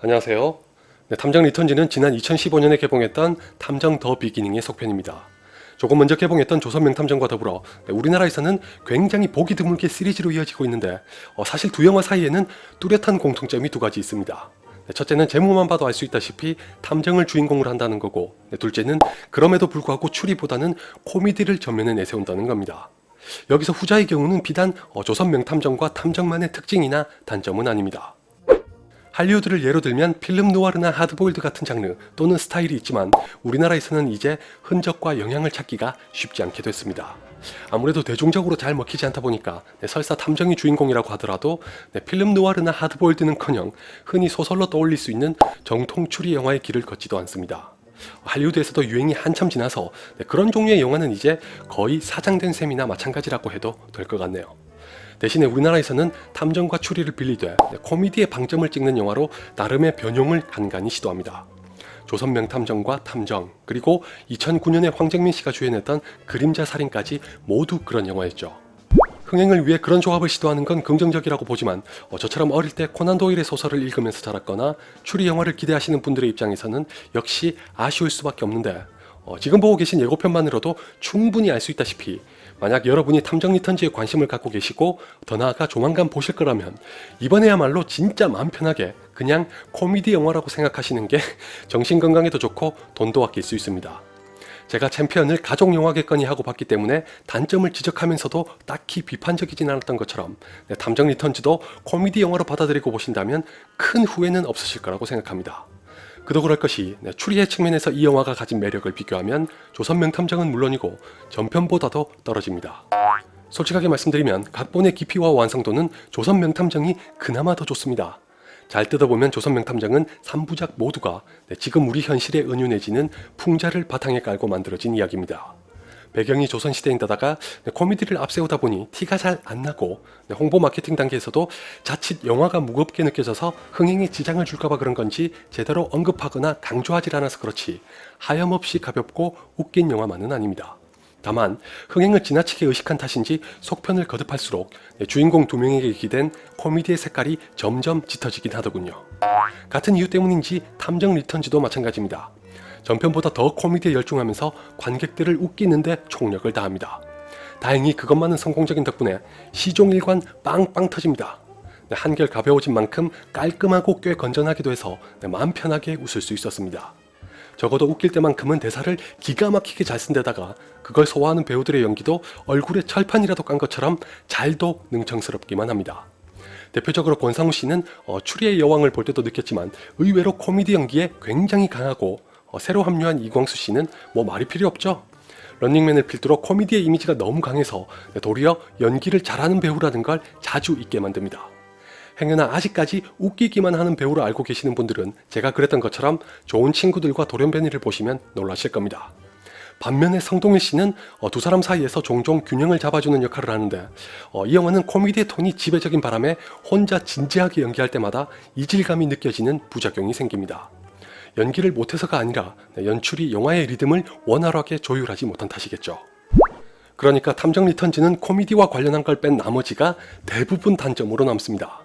안녕하세요. 탐정 리턴즈는 지난 2015년에 개봉했던 탐정 더 비기닝의 속편입니다. 조금 먼저 개봉했던 조선 명탐정과 더불어 우리나라에서는 굉장히 보기 드물게 시리즈로 이어지고 있는데 사실 두 영화 사이에는 뚜렷한 공통점이 두 가지 있습니다. 첫째는 제목만 봐도 알 수 있다시피 탐정을 주인공으로 한다는 거고, 둘째는 그럼에도 불구하고 추리보다는 코미디를 전면에 내세운다는 겁니다. 여기서 후자의 경우는 비단 조선 명탐정과 탐정만의 특징이나 단점은 아닙니다. 할리우드를 예로 들면 필름 누아르나 하드보일드 같은 장르 또는 스타일이 있지만 우리나라에서는 이제 흔적과 영향을 찾기가 쉽지 않게 됐습니다. 아무래도 대중적으로 잘 먹히지 않다 보니까 설사 탐정이 주인공이라고 하더라도 필름 누아르나 하드보일드는커녕 흔히 소설로 떠올릴 수 있는 정통 추리 영화의 길을 걷지도 않습니다. 할리우드에서도 유행이 한참 지나서 그런 종류의 영화는 이제 거의 사장된 셈이나 마찬가지라고 해도 될 것 같네요. 대신에 우리나라에서는 탐정과 추리를 빌리되 코미디의 방점을 찍는 영화로 나름의 변형을 간간히 시도합니다. 조선 명탐정과 탐정, 그리고 2009년에 황정민 씨가 주연했던 그림자 살인까지 모두 그런 영화였죠. 흥행을 위해 그런 조합을 시도하는 건 긍정적이라고 보지만 저처럼 어릴 때 코난 도일의 소설을 읽으면서 자랐거나 추리 영화를 기대하시는 분들의 입장에서는 역시 아쉬울 수밖에 없는데 지금 보고 계신 예고편만으로도 충분히 알 수 있다시피 만약 여러분이 탐정 리턴즈에 관심을 갖고 계시고 더 나아가 조만간 보실 거라면 이번에야말로 진짜 마음 편하게 그냥 코미디 영화라고 생각하시는 게 정신건강에도 좋고 돈도 아낄 수 있습니다. 제가 챔피언을 가족 영화겠거니 하고 봤기 때문에 단점을 지적하면서도 딱히 비판적이진 않았던 것처럼 탐정 리턴즈도 코미디 영화로 받아들이고 보신다면 큰 후회는 없으실 거라고 생각합니다. 그도 그럴 것이 추리의 측면에서 이 영화가 가진 매력을 비교하면 조선 명탐정은 물론이고 전편보다도 떨어집니다. 솔직하게 말씀드리면 각본의 깊이와 완성도는 조선 명탐정이 그나마 더 좋습니다. 잘 뜯어보면 조선 명탐정은 3부작 모두가 지금 우리 현실에 은유내지는 풍자를 바탕에 깔고 만들어진 이야기입니다. 배경이 조선시대인데다가 코미디를 앞세우다 보니 티가 잘 안 나고 홍보 마케팅 단계에서도 자칫 영화가 무겁게 느껴져서 흥행에 지장을 줄까봐 그런 건지 제대로 언급하거나 강조하지 않아서 그렇지 하염없이 가볍고 웃긴 영화만은 아닙니다. 다만 흥행을 지나치게 의식한 탓인지 속편을 거듭할수록 주인공 두 명에게 기댄 코미디의 색깔이 점점 짙어지긴 하더군요. 같은 이유 때문인지 탐정 리턴즈도 마찬가지입니다. 전편보다 더 코미디에 열중하면서 관객들을 웃기는데 총력을 다합니다. 다행히 그것만은 성공적인 덕분에 시종일관 빵빵 터집니다. 한결 가벼워진 만큼 깔끔하고 꽤 건전하기도 해서 마음 편하게 웃을 수 있었습니다. 적어도 웃길 때만큼은 대사를 기가 막히게 잘 쓴 데다가 그걸 소화하는 배우들의 연기도 얼굴에 철판이라도 깐 것처럼 잘도 능청스럽기만 합니다. 대표적으로 권상우 씨는 추리의 여왕을 볼 때도 느꼈지만 의외로 코미디 연기에 굉장히 강하고 새로 합류한 이광수 씨는 말이 필요 없죠. 런닝맨을 필두로 코미디의 이미지가 너무 강해서 도리어 연기를 잘하는 배우라는 걸 자주 잊게 만듭니다. 행여나 아직까지 웃기기만 하는 배우로 알고 계시는 분들은 제가 그랬던 것처럼 좋은 친구들과 돌연변이를 보시면 놀라실 겁니다. 반면에 성동일 씨는 두 사람 사이에서 종종 균형을 잡아주는 역할을 하는데 이 영화는 코미디의 톤이 지배적인 바람에 혼자 진지하게 연기할 때마다 이질감이 느껴지는 부작용이 생깁니다. 연기를 못해서가 아니라 연출이 영화의 리듬을 원활하게 조율하지 못한 탓이겠죠. 그러니까 탐정 리턴즈는 코미디와 관련한 걸 뺀 나머지가 대부분 단점으로 남습니다.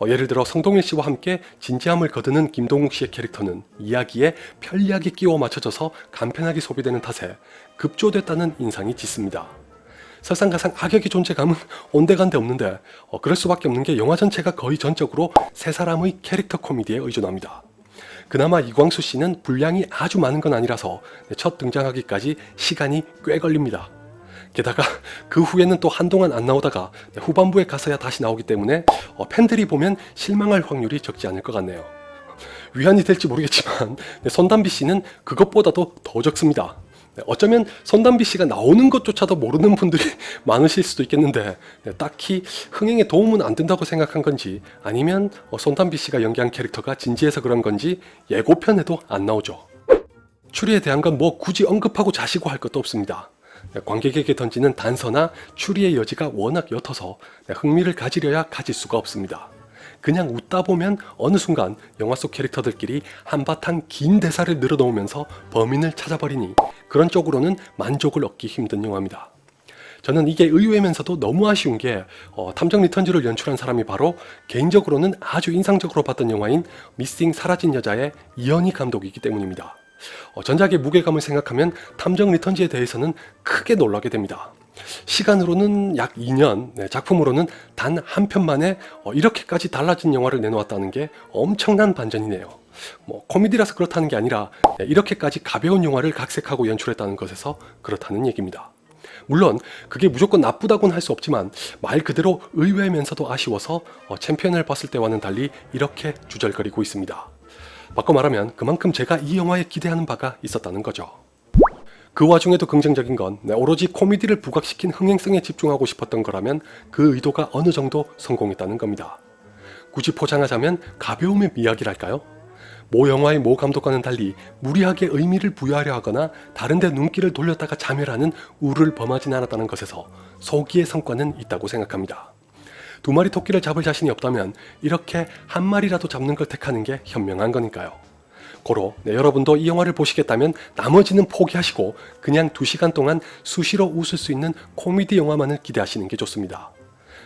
예를 들어 성동일 씨와 함께 진지함을 거두는 김동욱 씨의 캐릭터는 이야기에 편리하게 끼워 맞춰져서 간편하게 소비되는 탓에 급조됐다는 인상이 짙습니다. 설상가상 악역의 존재감은 온데간데 없는데 그럴 수밖에 없는 게 영화 전체가 거의 전적으로 세 사람의 캐릭터 코미디에 의존합니다. 그나마 이광수 씨는 분량이 아주 많은 건 아니라서 첫 등장하기까지 시간이 꽤 걸립니다. 게다가 그 후에는 또 한동안 안 나오다가 후반부에 가서야 다시 나오기 때문에 팬들이 보면 실망할 확률이 적지 않을 것 같네요. 위안이 될지 모르겠지만 손담비 씨는 그것보다도 더 적습니다. 어쩌면 손담비 씨가 나오는 것조차도 모르는 분들이 많으실 수도 있겠는데 딱히 흥행에 도움은 안 된다고 생각한 건지 아니면 손담비 씨가 연기한 캐릭터가 진지해서 그런 건지 예고편에도 안 나오죠. 추리에 대한 건 굳이 언급하고 자시고 할 것도 없습니다. 관객에게 던지는 단서나 추리의 여지가 워낙 옅어서 흥미를 가지려야 가질 수가 없습니다. 그냥 웃다 보면 어느 순간 영화 속 캐릭터들끼리 한바탕 긴 대사를 늘어놓으면서 범인을 찾아버리니 그런 쪽으로는 만족을 얻기 힘든 영화입니다. 저는 이게 의외면서도 너무 아쉬운 게 탐정 리턴즈를 연출한 사람이 바로 개인적으로는 아주 인상적으로 봤던 영화인 미싱 사라진 여자의 이현희 감독이기 때문입니다. 전작의 무게감을 생각하면 탐정 리턴즈에 대해서는 크게 놀라게 됩니다. 시간으로는 약 2년, 작품으로는 단 한 편만에 이렇게까지 달라진 영화를 내놓았다는 게 엄청난 반전이네요. 코미디라서 그렇다는 게 아니라 이렇게까지 가벼운 영화를 각색하고 연출했다는 것에서 그렇다는 얘기입니다. 물론 그게 무조건 나쁘다고는 할 수 없지만 말 그대로 의외면서도 아쉬워서 챔피언을 봤을 때와는 달리 이렇게 주절거리고 있습니다. 바꿔 말하면 그만큼 제가 이 영화에 기대하는 바가 있었다는 거죠. 그 와중에도 긍정적인 건 오로지 코미디를 부각시킨 흥행성에 집중하고 싶었던 거라면 그 의도가 어느 정도 성공했다는 겁니다. 굳이 포장하자면 가벼움의 미학이랄까요? 모 영화의 모 감독과는 달리 무리하게 의미를 부여하려 하거나 다른데 눈길을 돌렸다가 자멸하는 우를 범하진 않았다는 것에서 소기의 성과는 있다고 생각합니다. 두 마리 토끼를 잡을 자신이 없다면 이렇게 한 마리라도 잡는 걸 택하는 게 현명한 거니까요. 고로 여러분도 이 영화를 보시겠다면 나머지는 포기하시고 그냥 2시간 동안 수시로 웃을 수 있는 코미디 영화만을 기대하시는 게 좋습니다.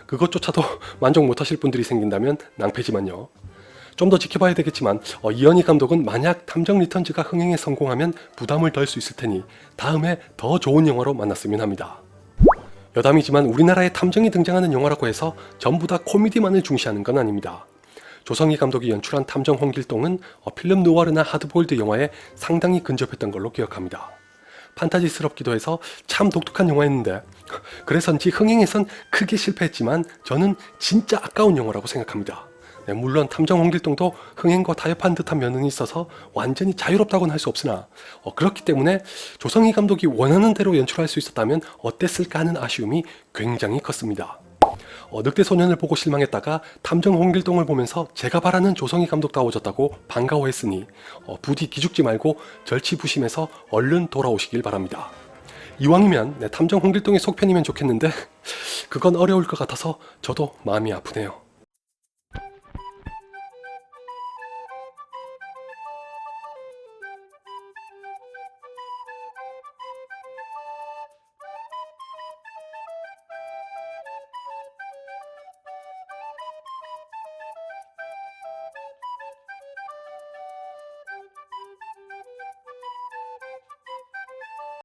그것조차도 만족 못하실 분들이 생긴다면 낭패지만요. 좀 더 지켜봐야 되겠지만 이현희 감독은 만약 탐정 리턴즈가 흥행에 성공하면 부담을 덜 수 있을 테니 다음에 더 좋은 영화로 만났으면 합니다. 여담이지만 우리나라에 탐정이 등장하는 영화라고 해서 전부 다 코미디만을 중시하는 건 아닙니다. 조성희 감독이 연출한 탐정 홍길동은 필름 누아르나 하드보일드 영화에 상당히 근접했던 걸로 기억합니다. 판타지스럽기도 해서 참 독특한 영화였는데 그래서인지 흥행에선 크게 실패했지만 저는 진짜 아까운 영화라고 생각합니다. 물론 탐정 홍길동도 흥행과 타협한 듯한 면은 있어서 완전히 자유롭다고는 할 수 없으나 그렇기 때문에 조성희 감독이 원하는 대로 연출할 수 있었다면 어땠을까 하는 아쉬움이 굉장히 컸습니다. 늑대소년을 보고 실망했다가 탐정 홍길동을 보면서 제가 바라는 조성희 감독다워졌다고 반가워했으니 부디 기죽지 말고 절치부심해서 얼른 돌아오시길 바랍니다. 이왕이면 탐정 홍길동의 속편이면 좋겠는데 그건 어려울 것 같아서 저도 마음이 아프네요.